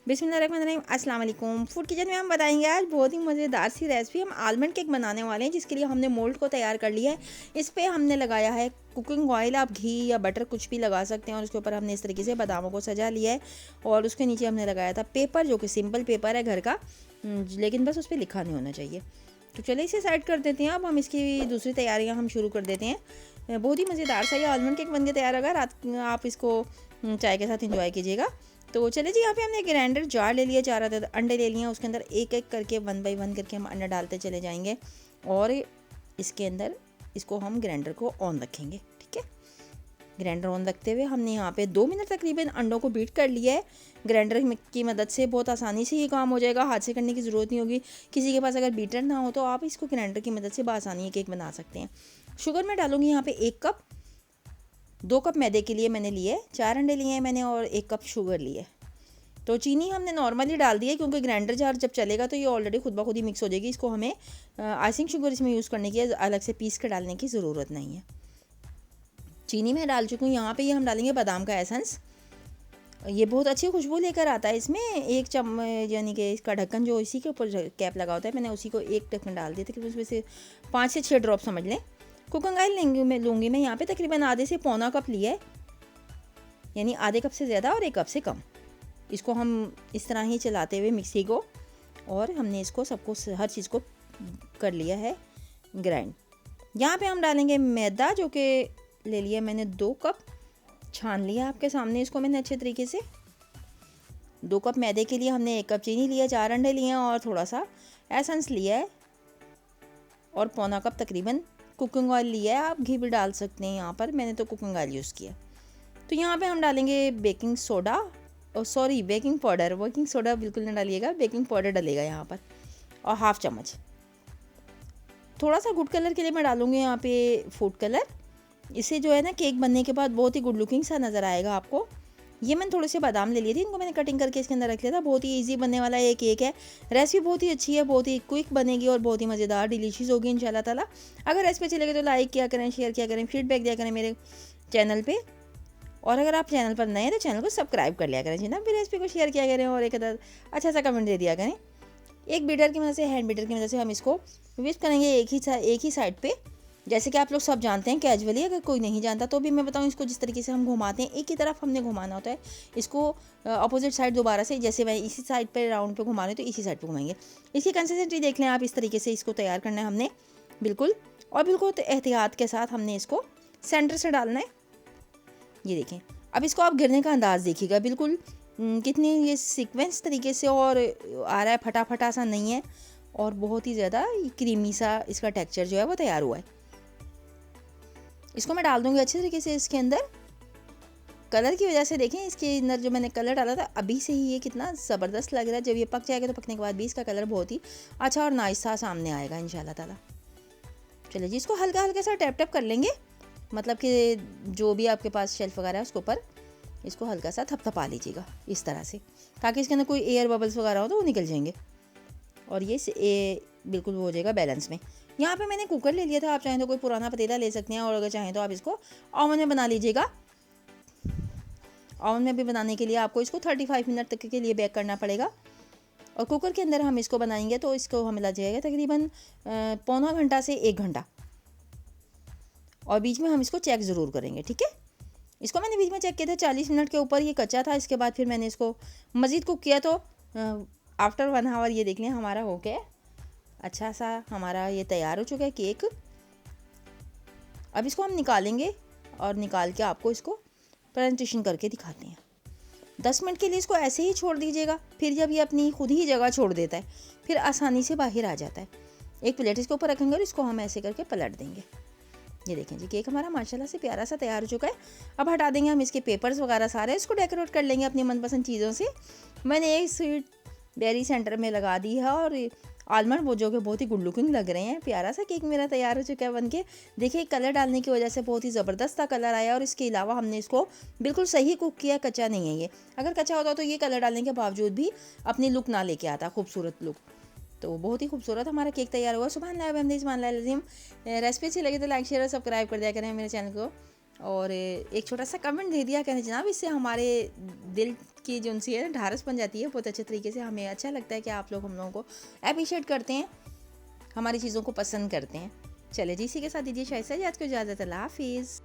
बिस्मिल्लाहिर्रहमानिर्रहीम। अस्सलाम वालेकुम। फूड किचन में हम बताएंगे आज बहुत ही मज़ेदार सी रेसिपी। हम आलमंड केक बनाने वाले हैं, जिसके लिए हमने मोल्ड को तैयार कर लिया है। इस पे हमने लगाया है कुकिंग ऑयल, आप घी या बटर कुछ भी लगा सकते हैं। और उसके ऊपर हमने इस तरीके से बादामों को सजा लिया है। और उसके नीचे हमने लगाया था पेपर, जो कि सिंपल पेपर है घर का, लेकिन बस उस पर लिखा नहीं होना चाहिए। तो चलिए इसे साइड कर देते हैं। अब हम इसकी दूसरी तैयारियाँ हम शुरू कर देते हैं। बहुत ही मज़ेदार सा ये आलमंड केक बन के तैयार होगा। रात आप इसको चाय के साथ इंजॉय कीजिएगा। तो चलिए जी, यहाँ पे हमने ग्राइंडर जार ले लिया, 4 अंडे ले लिए हैं। उसके अंदर एक एक करके 1 बाय 1 करके हम अंडा डालते चले जाएंगे। और इसके अंदर इसको हम ग्राइंडर को ऑन रखेंगे, ठीक है। ग्राइंडर ऑन रखते हुए हमने यहाँ पे 2 मिनट तकरीबन अंडों को बीट कर लिया है। ग्राइंडर की मदद से बहुत आसानी से ये काम हो जाएगा, हाथ से करने की ज़रूरत नहीं होगी। किसी के पास अगर बीटर ना हो तो आप इसको ग्राइंडर की मदद से बआसानी केक बना सकते हैं। शुगर मैं डालूंगी यहाँ पे 1 कप। 2 कप मैदे के लिए मैंने लिए, 4 अंडे लिए हैं मैंने और 1 कप शुगर लिए। तो चीनी हमने नॉर्मली डाल दी है, क्योंकि ग्राइंडर जार जब चलेगा तो ये ऑलरेडी खुद ब खुद ही मिक्स हो जाएगी। इसको हमें आइसिंग शुगर इसमें यूज़ करने की, अलग से पीस कर डालने की ज़रूरत नहीं है। चीनी में डाल चुकी हूँ। यहाँ पे ये हम डालेंगे बादाम का एसेंस। ये बहुत अच्छी खुशबू लेकर आता है। इसमें 1 चम्मच, यानी कि इसका ढक्कन जो इसी के ऊपर कैप लगा होता है, मैंने उसी को 1 ढक्कन डाल दिया, तकरीबन उसमें से 5 से 6 ड्रॉप समझ लें। कुकिंग ऑयल लूँगी मैं यहाँ पे तकरीबन आधे से पौना कप लिया है, यानी आधे कप से ज़्यादा और 1 कप से कम। इसको हम इस तरह ही चलाते हुए मिक्सी को, और हमने इसको सबको हर चीज़ को कर लिया है ग्राइंड। यहाँ पे हम डालेंगे मैदा, जो कि ले लिया मैंने 2 कप, छान लिया आपके सामने इसको मैंने अच्छे तरीके से। 2 कप मैदे के लिए हमने 1 कप चीनी लिया, 4 अंडे लिए हैं और थोड़ा सा एसेंस लिया है, और पौना कप तकरीबन कुकिंग ऑयल लिया है। आप घी भी डाल सकते हैं, यहाँ पर मैंने तो कुकिंग ऑयल यूज़ किया। तो यहाँ पे हम डालेंगे baking soda, baking powder. Baking soda बिल्कुल नहीं डालिएगा, बेकिंग पाउडर डालेगा यहाँ पर, और 1/2 चम्मच। थोड़ा सा गुड कलर के लिए मैं डालूँगी यहाँ पे फूड कलर। इसे जो है ना, केक बनने के बाद बहुत ही गुड लुकिंग सा नज़र आएगा आपको। ये मैंने थोड़े से बादाम ले लिए थे, इनको मैंने कटिंग करके इसके अंदर रख लिया था। बहुत ही इजी बनने वाला ये केक है। रेसिपी बहुत ही अच्छी है, बहुत ही क्विक बनेगी और बहुत ही मज़ेदार डिलीशियस होगी इंशाल्लाह ताला। अगर रेसिपी अच्छी लगे तो लाइक किया करें, शेयर किया करें, फीडबैक दिया करें मेरे चैनल पर। और अगर आप चैनल पर नए हैं तो चैनल को सब्सक्राइब कर लिया करें जी ना, फिर रेसिपी को शेयर किया करें और एक अच्छा सा कमेंट दे दिया करें। एक बीटर की मदद से, हैंड बीटर की मदद से हम इसको विस्क करेंगे एक ही साइड पे। जैसे कि आप लोग सब जानते हैं कैजुअली, अगर कोई नहीं जानता तो भी मैं बताऊं, इसको जिस तरीके से हम घुमाते हैं, एक ही तरफ हमने घुमाना होता है इसको। अपोजिट साइड दोबारा से, जैसे मैं इसी साइड पे राउंड पे घुमा रही हूँ तो इसी साइड पे घुमाएंगे। इसकी कंसिस्टेंसी देख लें आप, इस तरीके से इसको तैयार करना है हमने बिल्कुल। और बिल्कुल एहतियात के साथ हमने इसको सेंटर से डालना है। ये देखें, अब इसको आप गिरने का अंदाज़ देखिएगा बिल्कुल कितनी ये सीक्वेंस तरीके से और आ रहा है, फटाफटा सा नहीं है, और बहुत ही ज़्यादा क्रीमी सा इसका टेक्सचर जो है वो तैयार हुआ है। इसको मैं डाल दूँगी अच्छे तरीके से इसके अंदर। कलर की वजह से देखें, इसके अंदर जो मैंने कलर डाला था अभी से ही ये कितना ज़बरदस्त लग रहा है। जब ये पक जाएगा तो पकने के बाद भी इसका कलर बहुत ही अच्छा और नाइस सा सामने आएगा इंशाल्लाह ताला। चलिए जी, इसको हल्का हल्का सा टैप टैप कर लेंगे, मतलब कि जो भी आपके पास शेल्फ वगैरह है उसके ऊपर इसको हल्का सा थपथपा लीजिएगा इस तरह से, ताकि इसके अंदर कोई एयर बबल्स वगैरह हो तो वो निकल जाएंगे और ये बिल्कुल हो जाएगा बैलेंस में। यहाँ पे मैंने कुकर ले लिया था, आप चाहें तो कोई पुराना पतीला ले सकते हैं, और अगर चाहें तो आप इसको ओवन में बना लीजिएगा। ओवन में भी बनाने के लिए आपको इसको 35 मिनट तक के लिए बेक करना पड़ेगा, और कुकर के अंदर हम इसको बनाएंगे तो इसको हमें लग जाएगा तकरीबन पौना घंटा से 1 घंटा। और बीच में हम इसको चेक ज़रूर करेंगे, ठीक है। इसको मैंने बीच में चेक किया था, 40 मिनट के ऊपर ये कच्चा था। इसके बाद फिर मैंने इसको मज़ीद कुक किया, तो आफ्टर 1 आवर ये देख लें हमारा हो गया अच्छा सा, हमारा ये तैयार हो चुका है केक। अब इसको हम निकालेंगे और निकाल के आपको इसको प्रेजेंटेशन करके दिखाते हैं। 10 मिनट के लिए इसको ऐसे ही छोड़ दीजिएगा, फिर जब ये अपनी खुद ही जगह छोड़ देता है फिर आसानी से बाहर आ जाता है। एक प्लेट इसके ऊपर रखेंगे और इसको हम ऐसे करके पलट देंगे। ये देखें जी, केक हमारा माशाल्लाह से प्यारा सा तैयार हो चुका है। अब हटा देंगे हम इसके पेपर्स वगैरह सारे, इसको डेकोरेट कर लेंगे अपनी मनपसंद चीज़ों से। मैंने एक स्वीट बेरी सेंटर में लगा दी है, और आलमंड वो जो कि बहुत ही गुड लुकिंग लग रहे हैं। प्यारा सा केक मेरा तैयार हो चुका है बनके। देखिए, कलर डालने की वजह से बहुत ही ज़बरदस्त सा कलर आया, और इसके अलावा हमने इसको बिल्कुल सही कुक किया, कच्चा नहीं है ये। अगर कच्चा होता तो ये कलर डालने के बावजूद भी अपनी लुक ना लेके आता, खूबसूरत लुक। तो बहुत ही खूबसूरत हमारा केक तैयार हुआ। सुभान अल्लाह, रेसिपी अच्छी लगी तो लाइक शेयर और सब्सक्राइब कर दिया करें मेरे चैनल को। और एक छोटा सा कमेंट दे दिया करें जनाब, इससे हमारे दिल की जो उनसी है ढारस बन जाती है बहुत अच्छे तरीके से। हमें अच्छा लगता है कि आप लोग हम लोगों को अप्रिशिएट करते हैं, हमारी चीज़ों को पसंद करते हैं। चले जी, इसी के साथ दीजिए शायद से आज को इजाज़त। अल्लाह हाफिज़।